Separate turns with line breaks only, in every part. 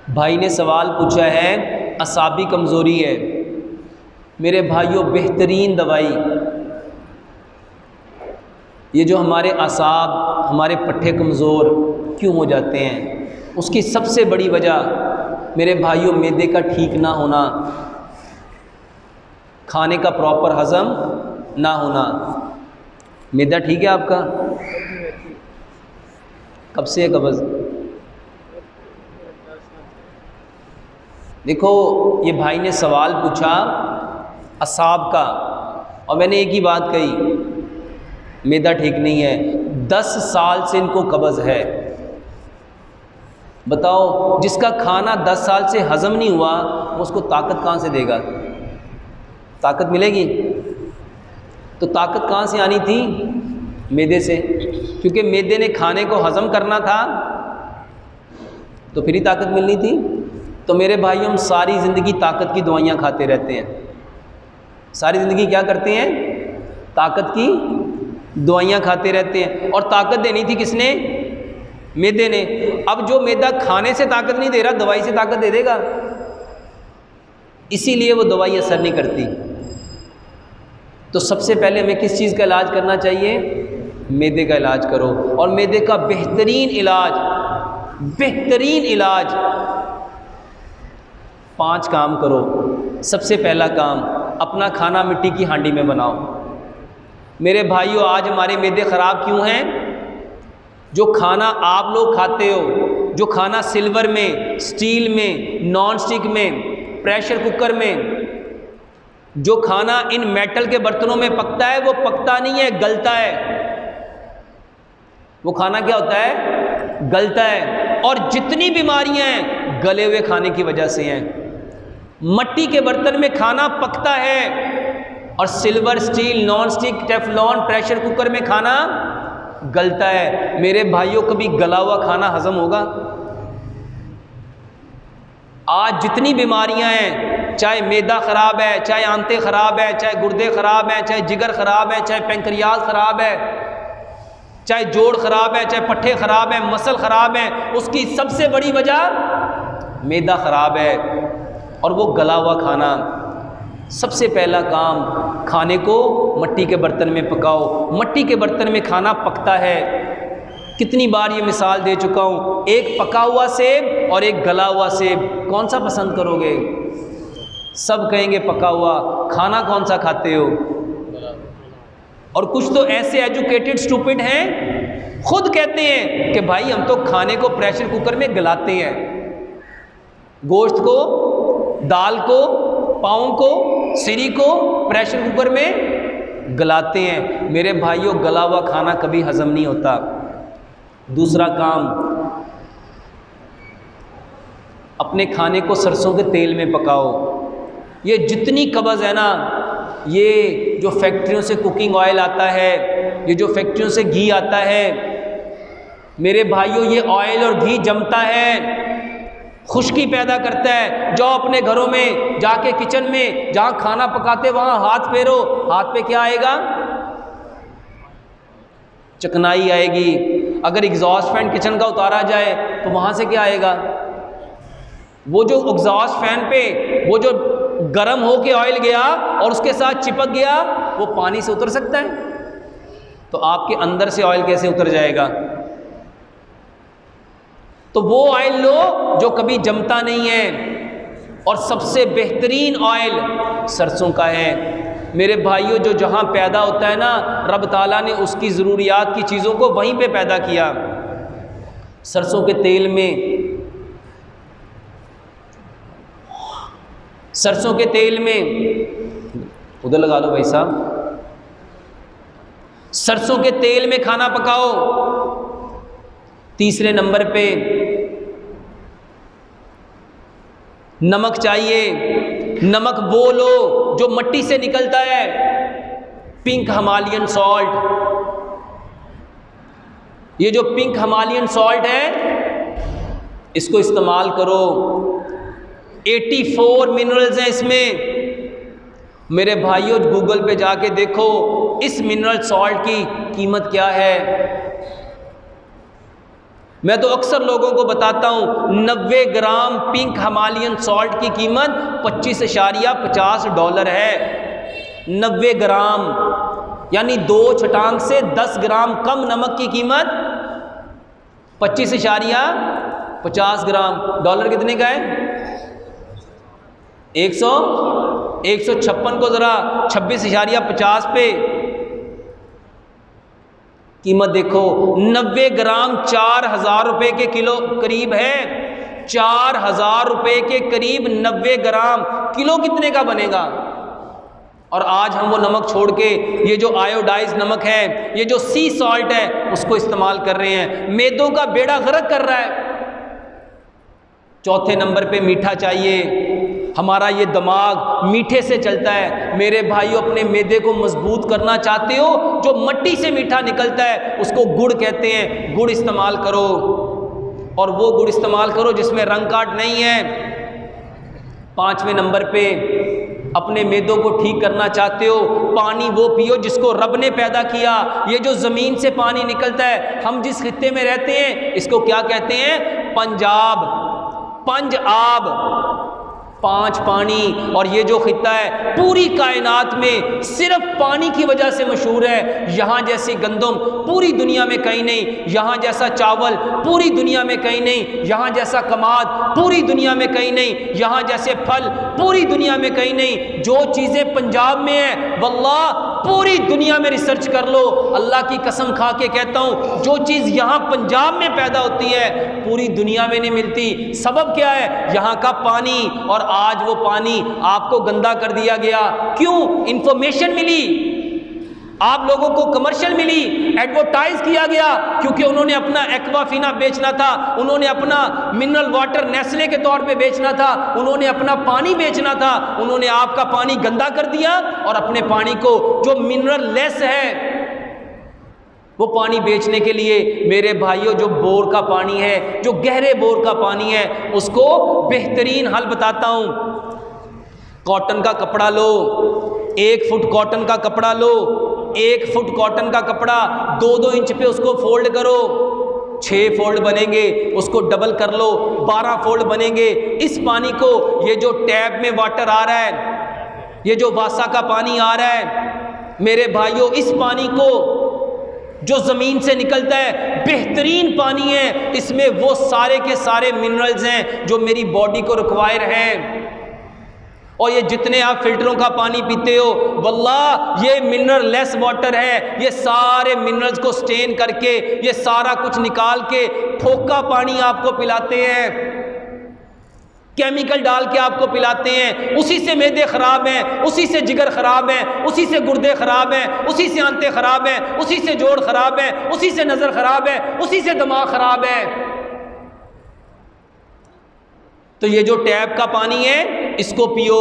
भाई ने सवाल पूछा है, असाबी कमज़ोरी है। मेरे भाइयों, बेहतरीन दवाई, ये जो हमारे असाब, हमारे पट्टे कमज़ोर क्यों हो जाते हैं, उसकी सबसे बड़ी वजह मेरे भाइयों मैदे का ठीक ना होना, खाने का प्रॉपर हज़म ना होना। मैदा ठीक है आपका? कब से है कब्ज़? देखो, ये भाई ने सवाल पूछा असाब का, और मैंने एक ही बात कही, मैदा ठीक नहीं है। 10 साल से इनको कब्ज़ है। बताओ, जिसका खाना 10 साल से हज़म नहीं हुआ, उसको ताकत कहाँ से देगा? ताकत मिलेगी? तो ताकत कहाँ से आनी थी? मैदे से, क्योंकि मैदे ने खाने को हज़म करना था, तो फिर ही ताकत मिलनी थी। तो मेरे भाई, हम सारी ज़िंदगी ताकत की दवाइयाँ खाते रहते हैं। सारी ज़िंदगी क्या करते हैं? ताकत की दवाइयाँ खाते रहते हैं। और ताकत देनी थी किसने? मैदे ने। अब जो मैदा खाने से ताकत नहीं दे रहा, दवाई से ताकत दे देगा, इसीलिए वो दवाई असर नहीं करती। तो सबसे पहले हमें किस चीज़ का इलाज करना चाहिए? मैदे का इलाज करो। और मैदे का बेहतरीन इलाज 5 काम करो। सबसे पहला काम, अपना खाना मिट्टी की हांडी में बनाओ। मेरे भाइयों, आज हमारे मैदे ख़राब क्यों हैं? जो खाना आप लोग खाते हो, जो खाना सिल्वर में, स्टील में, नॉन स्टिक में, प्रेशर कुकर में, जो खाना इन मेटल के बर्तनों में पकता है, वो पकता नहीं है, गलता है। वो खाना क्या होता है? गलता है। और जितनी बीमारियां हैं, गले हुए खाने की वजह से हैं। मट्टी के बर्तन में खाना पकता है, और silver, steel, non stick, Teflon, pressure cooker में खाना गलता है। मेरे भाइयों, कभी गला हुआ खाना हजम होगा? आज जितनी बीमारियां हैं, चाहे मैदा ख़राब है, चाहे आंतें ख़राब है, चाहे गुर्दे ख़राब हैं, चाहे जिगर ख़राब है, चाहे पेंक्रियाज ख़राब है, चाहे जोड़ ख़राब है, चाहे पट्टे ख़राब हैं, मसल ख़राब है, उसकी सबसे बड़ी वजह मैदा ख़राब है। और वो गला हुआ खाना। सबसे पहला काम, खाने को मट्टी के बर्तन में पकाओ। मट्टी के बर्तन में खाना पकता है। कितनी बार ये मिसाल दे चुका हूँ, एक पका हुआ सेब और एक गला हुआ सेब, कौन सा पसंद करोगे? सब कहेंगे पका हुआ। खाना कौन सा खाते हो? और कुछ तो ऐसे एजुकेटेड स्टूपिड हैं, खुद कहते हैं कि भाई हम तो खाने को प्रेशर कुकर में गलाते हैं। गोश्त को, दाल को, पाँव को, सिरी को प्रेशर कुकर में गलाते हैं। मेरे भाइयों, गला हुआ खाना कभी हजम नहीं होता। दूसरा काम, अपने खाने को सरसों के तेल में पकाओ। ये जितनी कब्ज़ है ना, ये जो फैक्ट्रियों से कुकिंग ऑयल आता है, ये जो फैक्ट्रियों से घी आता है, मेरे भाइयों, ये ऑयल और घी जमता है, खुश्की पैदा करता है। जाओ अपने घरों में, जाके किचन में, जहाँ खाना पकाते वहाँ हाथ फेरो, हाथ पे क्या आएगा? चिकनाई आएगी। अगर एग्जॉस्ट फैन किचन का उतारा जाए तो वहाँ से क्या आएगा? वो जो एग्जॉस्ट फैन पे वो जो गर्म हो के ऑयल गया और उसके साथ चिपक गया, वो पानी से उतर सकता है? तो आपके अंदर से ऑयल कैसे उतर जाएगा? तो वो ऑयल लो जो कभी जमता नहीं है। और सबसे बेहतरीन ऑयल सरसों का है। मेरे भाइयों, जो जहाँ पैदा होता है ना, रब ताला ने उसकी ज़रूरियात की चीज़ों को वहीं पे पैदा किया। सरसों के तेल में, सरसों के तेल में, उधर लगा लो भाई साहब, सरसों के तेल में खाना पकाओ। तीसरे नंबर पे नमक चाहिए। नमक वो लो जो मट्टी से निकलता है, पिंक हिमालयन सॉल्ट। ये जो पिंक हिमालयन सॉल्ट है, इसको इस्तेमाल करो। 84 मिनरल्स हैं इसमें। मेरे भाइयों, गूगल पे जाके देखो इस मिनरल सॉल्ट की कीमत क्या है। मैं तो अक्सर लोगों को बताता हूँ 90 ग्राम पिंक हिमालयन सॉल्ट की कीमत $25.50 है। 90 ग्राम यानी 2 छटांग से 10 ग्राम कम नमक की कीमत 25.50 ग्राम। डॉलर कितने का है? 156 को ज़रा 26.50 पे कीमत देखो। 90 ग्राम 4,000 रुपये के किलो करीब है। 4,000 रुपये के करीब 90 ग्राम। किलो कितने का बनेगा? और आज हम वो नमक छोड़ के ये जो आयोडाइज नमक है, ये जो सी सॉल्ट है, उसको इस्तेमाल कर रहे हैं। मैदों का बेड़ा गर्क कर रहा है। चौथे नंबर पे मीठा चाहिए। हमारा ये दिमाग मीठे से चलता है। मेरे भाइयों, अपने मैदे को मजबूत करना चाहते हो, जो मट्टी से मीठा निकलता है उसको गुड़ कहते हैं। गुड़ इस्तेमाल करो, और वो गुड़ इस्तेमाल करो जिसमें रंग काट नहीं है। 5वें नंबर पे अपने मैदों को ठीक करना चाहते हो, पानी वो पियो जिसको रब ने पैदा किया। ये जो ज़मीन से पानी निकलता है, हम जिस खित्ते में रहते हैं इसको क्या कहते हैं? पंजाब, पंजाब, 5 पानी। और ये जो खित्ता है पूरी कायनात में सिर्फ पानी की वजह से मशहूर है। यहाँ जैसी गंदम पूरी दुनिया में कहीं नहीं, यहाँ जैसा चावल पूरी दुनिया में कहीं नहीं, यहाँ जैसा कमाद पूरी दुनिया में कहीं नहीं, यहाँ जैसे फल पूरी दुनिया में कहीं नहीं। जो चीज़ें पंजाब में है, वल्लाह पूरी दुनिया में रिसर्च कर लो, अल्लाह की कसम खा के कहता हूँ, जो चीज़ यहाँ पंजाब में पैदा होती है पूरी दुनिया में नहीं मिलती। सबब क्या है? यहाँ का पानी। और आज वो पानी आपको गंदा कर दिया गया। क्यों? इंफॉर्मेशन मिली, आप लोगों को कमर्शियल मिली, एडवर्टाइज किया गया, क्योंकि उन्होंने अपना एक्वाफिना बेचना था, उन्होंने अपना मिनरल वाटर नेस्ले के तौर पे बेचना था, उन्होंने अपना पानी बेचना था। उन्होंने आपका पानी गंदा कर दिया और अपने पानी को जो मिनरल लेस है वो पानी बेचने के लिए, मेरे भाइयों, जो बोर का पानी है, जो गहरे बोर का पानी है, उसको बेहतरीन हल बताता हूं। कॉटन का कपड़ा लो, 1 फुट कॉटन का कपड़ा लो, 1 फुट कॉटन का कपड़ा 2-2 इंच पे उसको फोल्ड करो, 6 फोल्ड बनेंगे, उसको डबल कर लो, 12 फोल्ड बनेंगे। इस पानी को, ये जो टैप में वाटर आ रहा है, ये जो वासा का पानी आ रहा है, मेरे भाइयों, इस पानी को जो ज़मीन से निकलता है, बेहतरीन पानी है। इसमें वो सारे के सारे मिनरल्स हैं जो मेरी बॉडी को रिक्वायर हैं। और ये जितने आप फिल्टरों का पानी पीते हो, वल्लाह ये मिनरल लेस वाटर है। ये सारे मिनरल्स को स्टेन करके, ये सारा कुछ निकाल के फोका पानी आपको पिलाते हैं, केमिकल डाल के आपको पिलाते हैं। उसी से मैदे खराब हैं, उसी से जिगर खराब है, उसी से गुर्दे खराब हैं, उसी से आंतें खराब हैं, उसी से जोड़ खराब है, उसी से नजर खराब है, उसी से दिमाग खराब है। तो ये जो टैप का पानी है, इसको पियो,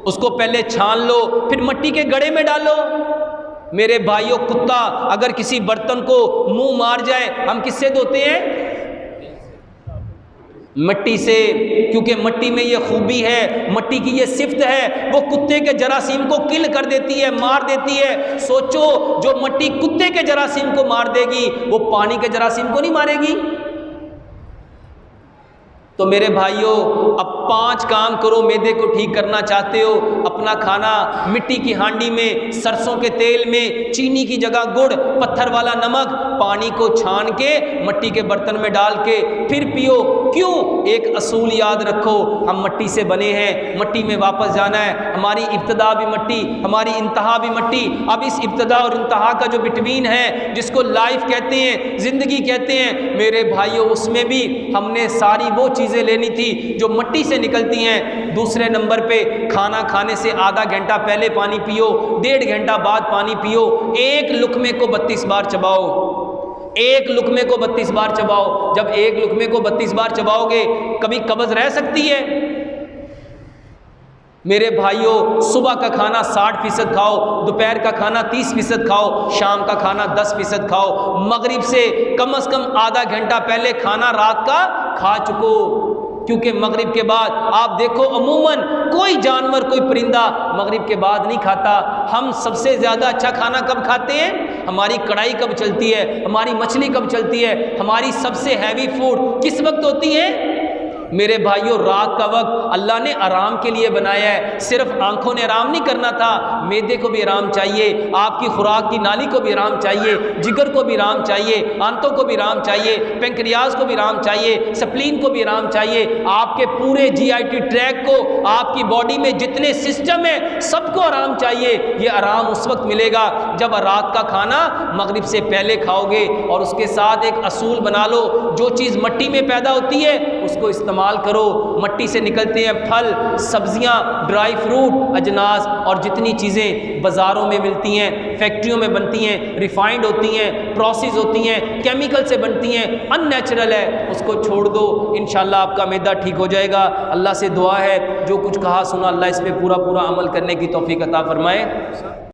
उसको पहले छान लो, फिर मिट्टी के गड्ढे में डालो। मेरे भाइयों, कुत्ता अगर किसी बर्तन को मुंह मार जाए, हम किससे धोते हैं? मिट्टी से, क्योंकि मिट्टी में ये खूबी है, मिट्टी की ये सिफ्त है, वो कुत्ते के जरासीम को किल कर देती है, मार देती है। सोचो, जो मिट्टी कुत्ते के जरासीम को मार देगी, वो पानी के जरासीम को नहीं मारेगी? तो मेरे भाइयों, अब 5 काम करो। मैदे को ठीक करना चाहते हो, अपना खाना मिट्टी की हांडी में, सरसों के तेल में, चीनी की जगह गुड़, पत्थर वाला नमक, पानी को छान के मिट्टी के बर्तन में डाल के फिर पियो। क्यों? एक असूल याद रखो, हम मिट्टी से बने हैं, मिट्टी में वापस जाना है। हमारी इब्तदा भी मिट्टी, हमारी इंतहा भी मिट्टी। अब इस इब्तदा और इंतहा का जो बिटवीन है, जिसको लाइफ कहते हैं, ज़िंदगी कहते हैं, मेरे भाइयों, उसमें भी हमने सारी वो चीज़ें लेनी थी जो मिट्टी से निकलती हैं। दूसरे नंबर पे, खाना खाने से आधा घंटा पहले पानी पियो, 1.5 घंटा बाद पानी पियो। एक लुकमे को 32 बार चबाओ, एक लुकमे को 32 बार चबाओ। जब एक लुकमे को 32 बार चबाओगे, कभी कब्ज रह सकती है? मेरे भाइयों, सुबह का खाना 60% खाओ, दोपहर का खाना 30% खाओ, शाम का खाना 10% खाओ। मगरिब से कम आधा घंटा पहले खाना रात का खा चुको। क्योंकि मगरिब के बाद आप देखो अमूमन कोई जानवर, कोई परिंदा मगरिब के बाद नहीं खाता। हम सबसे ज़्यादा अच्छा खाना कब खाते हैं? हमारी कढ़ाई कब चलती है, हमारी मछली कब चलती है, हमारी सबसे हैवी फूड किस वक्त होती है? मेरे भाइयों, रात का वक्त अल्लाह ने आराम के लिए बनाया है। सिर्फ आंखों ने आराम नहीं करना था, मैदे को भी आराम चाहिए, आपकी खुराक की नाली को भी आराम चाहिए, जिगर को भी आराम चाहिए, आंतों को भी आराम चाहिए, पेंक्रियाज को भी आराम चाहिए, स्प्लीन को भी आराम चाहिए, आपके पूरे जीआईटी ट्रैक को, आपकी बॉडी में जितने सिस्टम है सबको आराम चाहिए। ये आराम उस वक्त मिलेगा जब रात का खाना मगरिब से पहले खाओगे। और उसके साथ एक असूल बना लो, जो चीज़ मट्टी में पैदा होती है उसको इस्तेमाल करो। मट्टी से निकलते हैं फल, सब्जियां, ड्राई फ्रूट, अजनास और जितनी चीज़ें बाज़ारों में मिलती हैं, फैक्ट्रियों में बनती हैं, रिफाइंड होती हैं, प्रोसेस होती हैं, केमिकल से बनती हैं, अननेचुरल है, उसको छोड़ दो। इंशाल्लाह आपका मैदा ठीक हो जाएगा। अल्लाह से दुआ है जो कुछ कहा सुना अल्लाह इस पर पूरा पूरा अमल करने की तौफीक अता फरमाए।